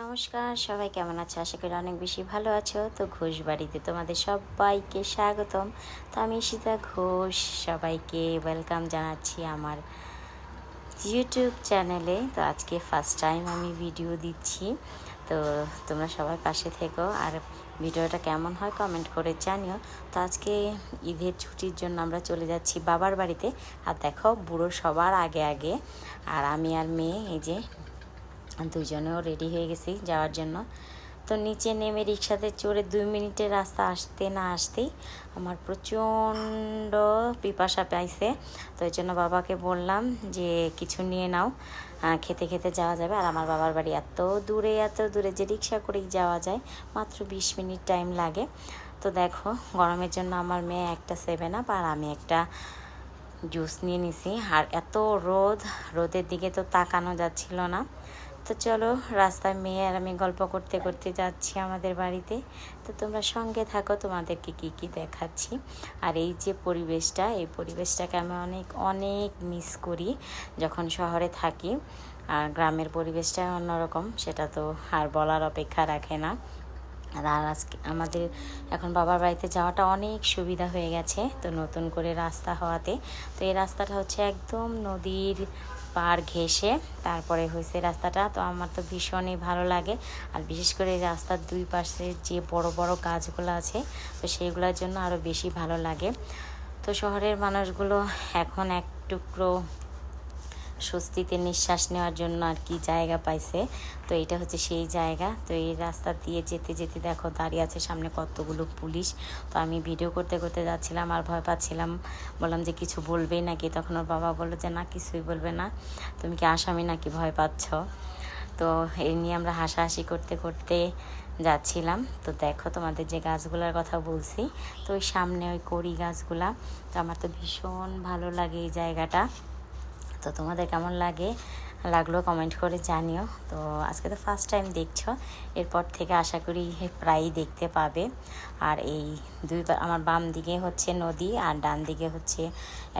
নমস্কার, সবাই কেমন আছো? আশা করি অনেক বেশি ভালো আছো। তো ঘোষ বাড়িতে তোমাদের সবাইকে স্বাগতম। তো আমি ঈশিতা ঘোষ, সবাইকে ওয়েলকাম জানাচ্ছি আমার ইউটিউব চ্যানেলে। তো আজকে ফার্স্ট টাইম আমি ভিডিও দিচ্ছি, তো তোমরা সবাই পাশে থেকো আর ভিডিওটা কেমন হয় কমেন্ট করে জানিও। তো আজকে ঈদের ছুটির জন্য আমরা চলে যাচ্ছি বাবার বাড়িতে। আর দেখো, বুড়ো সবার আগে আগে, আর আমি আর মেয়ে এই যে দুজনেও রেডি হয়ে গেছি যাওয়ার জন্য। তো নিচে নেমে রিক্সাতে চড়ে 2 মিনিটের রাস্তা আসতে না আসতেই আমার প্রচণ্ড পিপাসা পাইছে। তো এই জন্য বাবাকে বললাম যে কিছু নিয়ে নাও, খেতে খেতে যাওয়া যাবে। আর আমার বাবার বাড়ি এত দূরে যে রিক্সা করেই যাওয়া যায়, মাত্র 20 মিনিট টাইম লাগে। তো দেখো, গরমের জন্য আমার মেয়ে একটা 7 আপ আর আমি একটা জুস নিয়ে নিছি। আর এত রোদের দিকে তো তাকানো যাচ্ছিল না। তো চলো, রাস্তায় মেয়ে আর আমি গল্প করতে করতে যাচ্ছি আমাদের বাড়িতে। তো তোমরা সঙ্গে থাকো, তোমাদেরকে কি দেখাচ্ছি। আর এই যে পরিবেশটা, এই পরিবেশটাকে আমি অনেক অনেক মিস করি যখন শহরে থাকি। আর গ্রামের পরিবেশটা অন্যরকম, সেটা তো আর বলার অপেক্ষা রাখে না। আর আজকে আমাদের এখন বাবার বাড়িতে যাওয়াটা অনেক সুবিধা হয়ে গেছে, তো নতুন করে রাস্তা হওয়াতে। তো এই রাস্তাটা হচ্ছে একদম নদীর পাড় ঘেঁষে তারপরে হয়েছে রাস্তাটা। তো আমার তো ভীষণই ভালো লাগে। আর বিশেষ করে রাস্তার দুই পাশে যে বড় বড় গাছগুলো আছে, তো সেইগুলোর জন্য আরও বেশি ভালো লাগে। তো শহরের মানুষগুলো এখন এক টুকরো স্বস্তিতে নিঃশ্বাস নেওয়ার জন্য আর কি জায়গা পাইছে। তো এটা হচ্ছে সেই জায়গা। তো এই রাস্তা দিয়ে যেতে যেতে দেখো দাঁড়িয়ে আছে সামনে কতগুলো পুলিশ। তো আমি ভিডিও করতে করতে যাচ্ছিলাম আর ভয় পাচ্ছিলাম, বললাম যে কিছু বলবেই নাকি। তখন ওর বাবা বললো যে না, কিছুই বলবে না, তুমি কি আসামি নাকি, ভয় পাচ্ছ? তো এই নিয়ে আমরা হাসাহাসি করতে করতে যাচ্ছিলাম। তো দেখো, তোমাদের যে গাছগুলোর কথা বলছি, তো ওই সামনে ওই কড়ি গাছগুলা। তো আমার তো ভীষণ ভালো লাগে এই জায়গাটা। তো তোমাদের কেমন লাগলো কমেন্ট করে জানিও। তো আজকে তো ফার্স্ট টাইম দেখছো, এরপর থেকে আশা করি প্রায়ই দেখতে পাবে। আর এই আমার বাম দিকে হচ্ছে নদী আর ডান দিকে হচ্ছে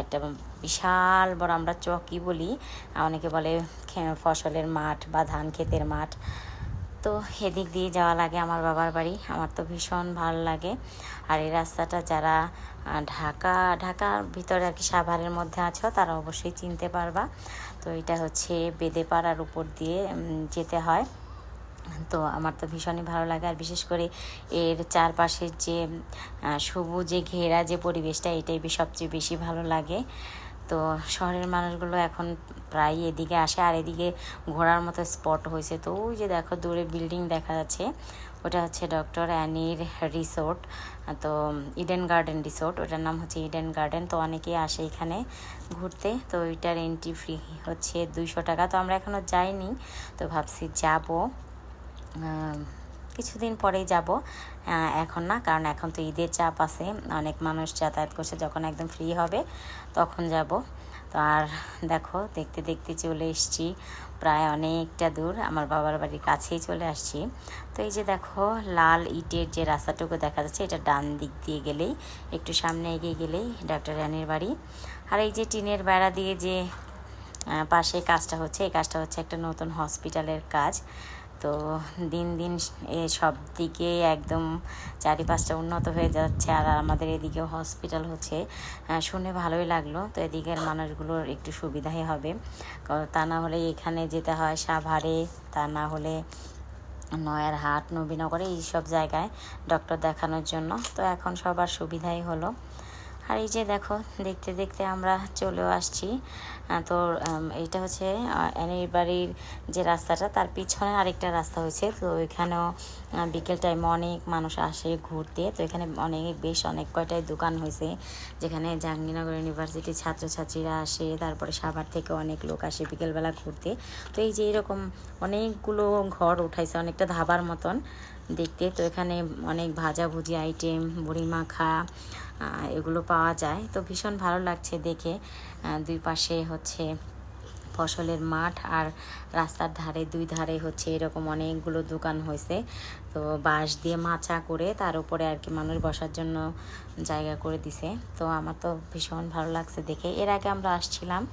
একটা বিশাল বড়, আমরা চকি বলি, অনেকে বলে ফসলের মাঠ বা ধান ক্ষেতের মাঠ। তো এদিক দিয়ে যাওয়া লাগে আমার বাবার বাড়ি। আমার তো ভীষণ ভালো লাগে। আর এই রাস্তাটা যারা ঢাকার ভিতরে আর কি সাভারের মধ্যে আছো, তারা অবশ্যই চিনতে পারবা। তো এটা হচ্ছে বেদেপাড়ার উপর দিয়ে যেতে হয়। তো আমার তো ভীষণই ভালো লাগে। আর বিশেষ করে এর চারপাশের যে সবুজে ঘেরা যে পরিবেশটা, এটাই সবচেয়ে বেশি ভালো লাগে। তো শহরের মানুষগুলো এখন প্রায় এদিকে আসে। আর এদিকে ঘোরার মতো স্পট হয়েছে। তো ওই যে দেখো দূরে বিল্ডিং দেখা যাচ্ছে, ওটা হচ্ছে ডক্টর অ্যানির রিসোর্ট। তো ইডেন গার্ডেন রিসোর্ট, ওটার নাম হচ্ছে ইডেন গার্ডেন। তো অনেকেই আসে এখানে ঘুরতে। তো ওইটার এন্ট্রি ফি হচ্ছে 200 টাকা। তো আমরা এখনও যাইনি, তো ভাবছি যাব, কিছুদিন পরেই যাব, এখন না, কারণ এখন তো ঈদের চাপ আছে, অনেক মানুষ যাতায়াত করছে, যখন একদম ফ্রি হবে তখন যাব। তো আর দেখো, দেখতে দেখতে চলে এসেছি প্রায় অনেকটা দূর, আমার বাবার বাড়ির কাছেই চলে আসছি। তো এই যে দেখো, লাল ইটের যে রাস্তাটুকু দেখা যাচ্ছে, এটা ডান দিক দিয়ে গেলেই, একটু সামনে এগিয়ে গেলেই ডক্টর রানীর বাড়ি। আর এই যে টিনের বেড়া দিয়ে যে পাশে কাজটা হচ্ছে, এই কাজটা হচ্ছে একটা নতুন হসপিটালের কাজ। তো দিন দিন সব দিকে একদম চারিপাশটা উন্নত হয়ে যাচ্ছে। আর আমাদের এদিকেও হসপিটাল হচ্ছে, শুনে ভালোই লাগলো। তো এদিকের মানুষগুলোর একটু সুবিধাই হবে, তা না হলে এখানে যেতে হয় সাভারে, তা না হলে নয়ারহাট, নবীনগরে, এইসব জায়গায় ডক্টর দেখানোর জন্য। তো এখন সবার সুবিধাই হলো। আর এই যে দেখো, দেখতে দেখতে আমরা চলেও আসছি। তো এইটা হচ্ছে অ্যানির বাড়ির যে রাস্তাটা, তার পিছনে আরেকটা রাস্তা হয়েছে। তো এখানেও বিকেল টাইমে অনেক মানুষ আসে ঘুরতে। তো এখানে অনেক কয়টাই দোকান হয়েছে, যেখানে জাহাঙ্গীরনগর ইউনিভার্সিটির ছাত্রছাত্রীরা আসে, তারপরে সাভার থেকে অনেক লোক আসে বিকেলবেলা ঘুরতে। তো এই যে এরকম অনেকগুলো ঘর উঠাইছে, অনেকটা ধাবার মতন দেখতে। তো এখানে অনেক ভাজাভুজি আইটেম, বড়ি মাখা, এগুলো পাওয়া যায়। তো ভীষণ ভালো লাগছে দেখে। দুই পাশে হচ্ছে ফসলের মাঠ, আর রাস্তার দুই ধারে হচ্ছে এরকম অনেকগুলো দোকান হয়েছে। তো বাঁশ দিয়ে মাচা করে তার উপরে আর কি মানুষ বসার জন্য জায়গা করে দিছে। তো আমার তো ভীষণ ভালো লাগছে দেখে। এর আগে আমরা আসছিলাম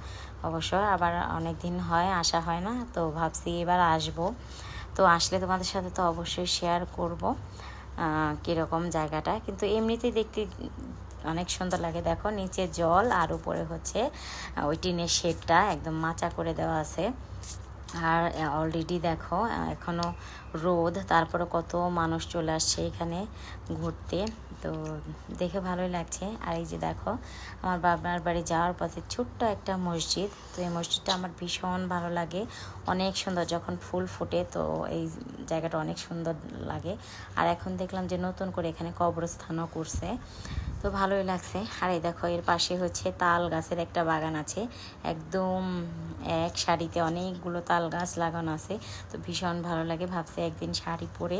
অবশ্য, আবার অনেক দিন হয় আসা হয় না, তো ভাবছি এবার আসবো। তো আসলে তোমাদের সাথে তো অবশ্যই শেয়ার করব কীরকম জায়গাটা, কিন্তু এমনিতেই দেখতে অনেক সুন্দর লাগে। দেখো নিচে জল আর উপরে হচ্ছে ওই টিনের শেডটা একদম মাচা করে দেওয়া আছে। আর অলরেডি দেখো এখনও রোদ, তারপরে কত মানুষ চলে আসছে এখানে ঘুরতে, তো দেখে ভালোই লাগছে। আর এই যে দেখো আমার বাবার বাড়ি যাওয়ার পথে ছোট্ট একটা মসজিদ, তো এই মসজিদটা আমার ভীষণ ভালো লাগে, অনেক সুন্দর। যখন ফুল ফোটে তো এই জায়গাটা অনেক সুন্দর লাগে। আর এখন দেখলাম যে নতুন করে এখানে কবরস্থানও করছে, তো ভালোই লাগছে। আর এই দেখো এর পাশে হচ্ছে তাল গাছের একটা বাগান আছে, একদম এক সারিতে অনেকগুলো তাল গাছ লাগানো আছে, তো ভীষণ ভালো লাগে। ভাবছি একদিন শাড়ি পরে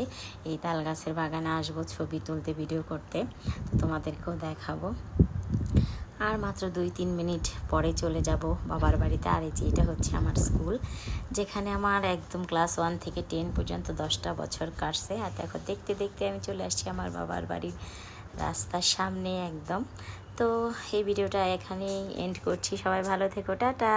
এই তাল গাছের বাগানে আসবো ছবি তুলতে, ভিডিও করতে, তো তোমাদেরকেও দেখাবো। আর মাত্র 2-3 মিনিট পরে চলে যাব বাবার বাড়িতে। আর এই যে এটা হচ্ছে আমার স্কুল, যেখানে আমার একদম ক্লাস 1 থেকে 10 পর্যন্ত 10টা বছর কাটছে। আর দেখো দেখতে দেখতে আমি চলে আসছি আমার বাবার বাড়ির রাস্তার সামনে একদম। তো এই ভিডিওটা এখানেই এন্ড করছি, সবাই ভালো থেকো, টাটা।